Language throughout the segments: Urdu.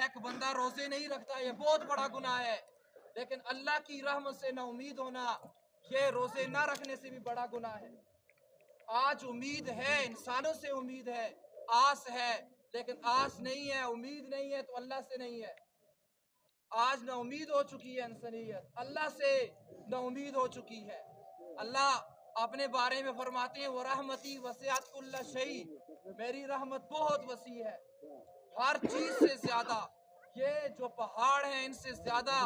ایک بندہ روزے نہیں رکھتا یہ بہت بڑا گناہ ہے، لیکن اللہ کی رحمت سے نا امید ہونا یہ روزے نہ رکھنے سے بھی بڑا گناہ ہے۔ آج امید ہے، انسانوں سے امید ہے، آس ہے، لیکن آس نہیں ہے، امید نہیں ہے تو اللہ سے نہیں ہے۔ آج نا امید ہو چکی ہے انسانیت، اللہ سے نا امید ہو چکی ہے۔ اللہ اپنے بارے میں فرماتے ہیں وَرَحْمَتِي وَسِعَتْ كُلَّ شَيْءٍ، میری رحمت بہت وسیع ہے، ہر چیز سے زیادہ، یہ جو پہاڑ ہیں ان سے زیادہ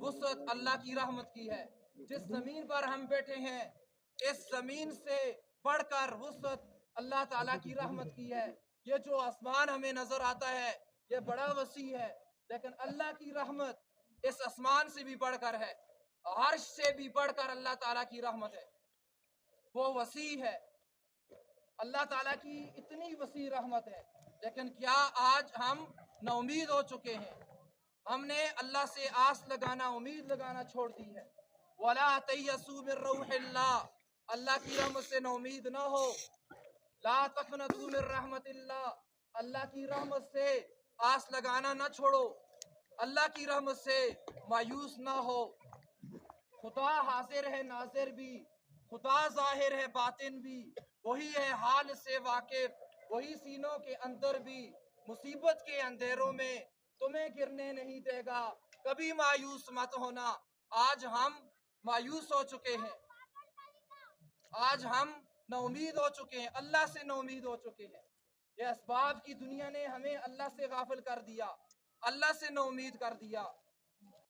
وسعت اللہ کی رحمت کی ہے۔ جس زمین پر ہم بیٹھے ہیں اس زمین سے بڑھ کر وسعت اللہ تعالیٰ کی رحمت کی ہے۔ یہ جو آسمان ہمیں نظر آتا ہے یہ بڑا وسیع ہے، لیکن اللہ کی رحمت اس آسمان سے بھی بڑھ کر ہے، عرش سے بھی بڑھ کر اللہ تعالیٰ کی رحمت ہے، وہ وسیع ہے۔ اللہ تعالیٰ کی اتنی وسیع رحمت ہے، لیکن کیا آج ہم نا امید ہو چکے ہیں؟ ہم نے اللہ سے آس لگانا، امید لگانا چھوڑ دی ہے۔ وَلَا تَيَّسُوا مِن رَّوْحِ اللَّهِ، اللہ کی رحمت سے نا امید نہ ہو۔ لَا تَقْنَطُوا مِن رَّحْمَتِ اللَّهِ، اللہ کی رحمت سے آس لگانا نہ چھوڑو، اللہ کی رحمت سے مایوس نہ ہو۔ خدا حاضر ہے ناظر بھی، خدا ظاہر ہے باطن بھی، وہی ہے حال سے واقف، وہی سینوں کے اندر بھی، مصیبت کے اندھیروں میں تمہیں گرنے نہیں دے گا، کبھی مایوس مت ہونا۔ آج ہم مایوس ہو چکے ہیں، آج ہم نا امید ہو چکے ہیں، اللہ سے نا امید ہو چکے ہیں۔ یہ اسباب کی دنیا نے ہمیں اللہ سے غافل کر دیا، اللہ سے نا امید کر دیا۔